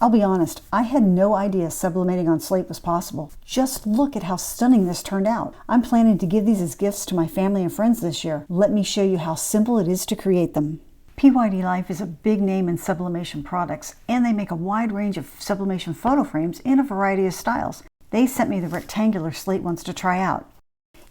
I'll be honest, I had no idea sublimating on Slate was possible. Just look at how stunning this turned out. I'm planning to give these as gifts to my family and friends this year. Let me show you how simple it is to create them. PYD Life is a big name in sublimation products, and they make a wide range of sublimation photo frames in a variety of styles. They sent me the rectangular Slate ones to try out.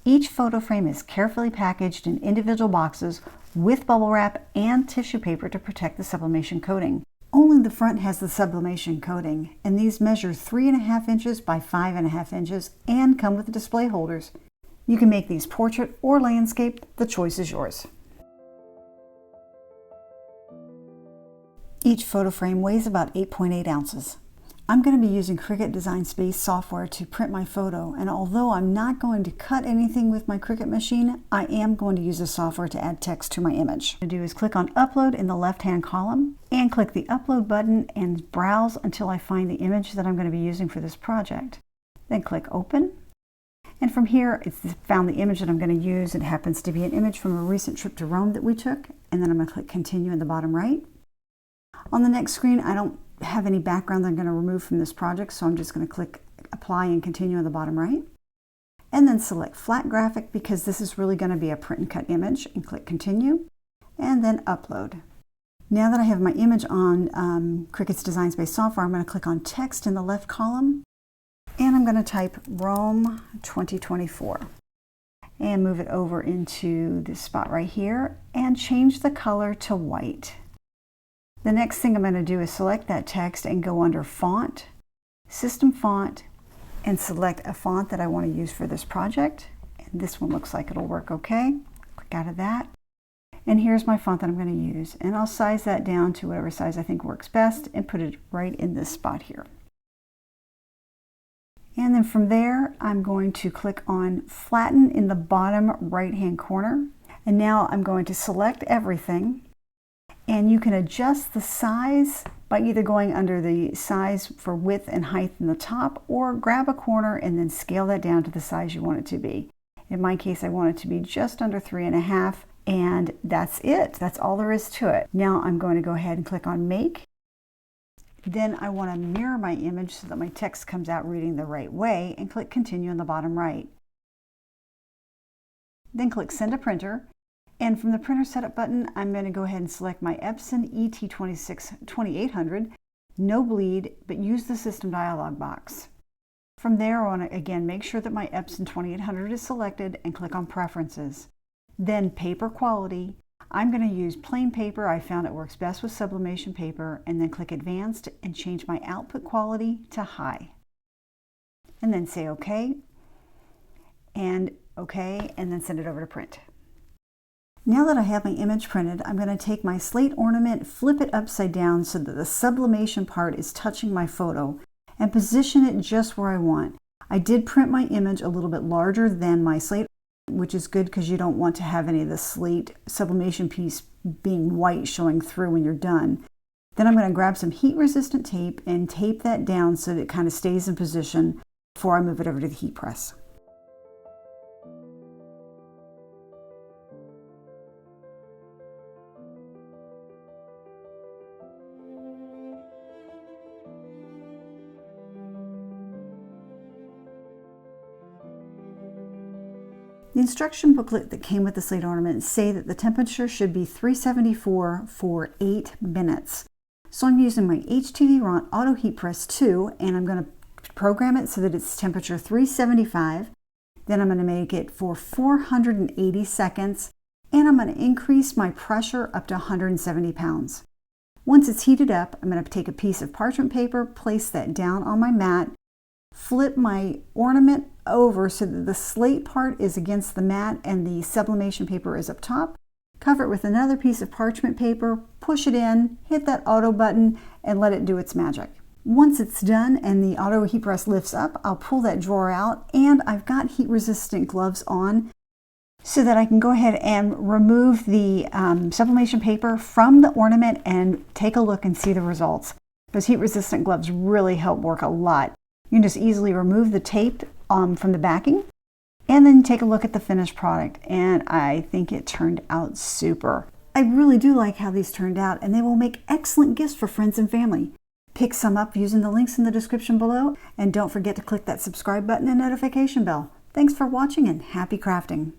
Each photo frame is carefully packaged in individual boxes with bubble wrap and tissue paper to protect the sublimation coating. Only the front has the sublimation coating, and these measure 3.5 inches by 5.5 inches and come with display holders. You can make these portrait or landscape. The choice is yours. Each photo frame weighs about 8.8 ounces. I'm going to be using Cricut Design Space software to print my photo, and although I'm not going to cut anything with my Cricut machine, I am going to use the software to add text to my image. What I'm going to do is click on Upload in the left-hand column and click the Upload button and browse until I find the image that I'm going to be using for this project. Then click Open. And from here, it's found the image that I'm going to use. It happens to be an image from a recent trip to Rome that we took, and then I'm going to click Continue in the bottom right. On the next screen, I don't have any background that I'm going to remove from this project, so I'm just going to click Apply and Continue on the bottom right. And then select Flat Graphic because this is really going to be a print and cut image, and click Continue, and then Upload. Now that I have my image on Cricut's Design Space software, I'm going to click on Text in the left column, and I'm going to type Rome 2024 and move it over into this spot right here and change the color to white. The next thing I'm going to do is select that text and go under Font, System Font, and select a font that I want to use for this project. And this one looks like it'll work okay. Click out of that. And here's my font that I'm going to use. And I'll size that down to whatever size I think works best and put it right in this spot here. And then from there, I'm going to click on Flatten in the bottom right-hand corner. And now I'm going to select everything. And you can adjust the size by either going under the size for width and height in the top, or grab a corner and then scale that down to the size you want it to be. In my case, I want it to be just under 3.5, and that's it. That's all there is to it. Now I'm going to go ahead and click on Make. Then I want to mirror my image so that my text comes out reading the right way, and click Continue on the bottom right. Then click Send to Printer. And from the printer setup button, I'm going to go ahead and select my Epson ET26-2800, no bleed, but use the system dialog box. From there, I want to again make sure that my Epson 2800 is selected and click on Preferences. Then Paper Quality. I'm going to use plain paper. I found it works best with sublimation paper, and then click Advanced and change my output quality to High. And then say OK, and then send it over to print. Now that I have my image printed, I'm going to take my Slate ornament, flip it upside down so that the sublimation part is touching my photo, and position it just where I want. I did print my image a little bit larger than my Slate, which is good because you don't want to have any of the Slate sublimation piece being white showing through when you're done. Then I'm going to grab some heat-resistant tape and tape that down so that it kind of stays in position before I move it over to the heat press. The instruction booklet that came with the Slate ornament say that the temperature should be 374 for 8 minutes. So I'm using my HTV Auto Heat Press 2, and I'm going to program it so that it's temperature 375. Then I'm going to make it for 480 seconds, and I'm going to increase my pressure up to 170 pounds. Once it's heated up, I'm going to take a piece of parchment paper, place that down on my mat, flip my ornament over so that the Slate part is against the mat and the sublimation paper is up top. Cover it with another piece of parchment paper, push it in, hit that auto button, and let it do its magic. Once it's done and the auto heat press lifts up, I'll pull that drawer out, and I've got heat resistant gloves on so that I can go ahead and remove the sublimation paper from the ornament and take a look and see the results. Those heat resistant gloves really help work a lot. You can just easily remove the tape from the backing and then take a look at the finished product, and I think it turned out super. I really do like how these turned out, and they will make excellent gifts for friends and family. Pick some up using the links in the description below, and don't forget to click that subscribe button and notification bell. Thanks for watching and happy crafting!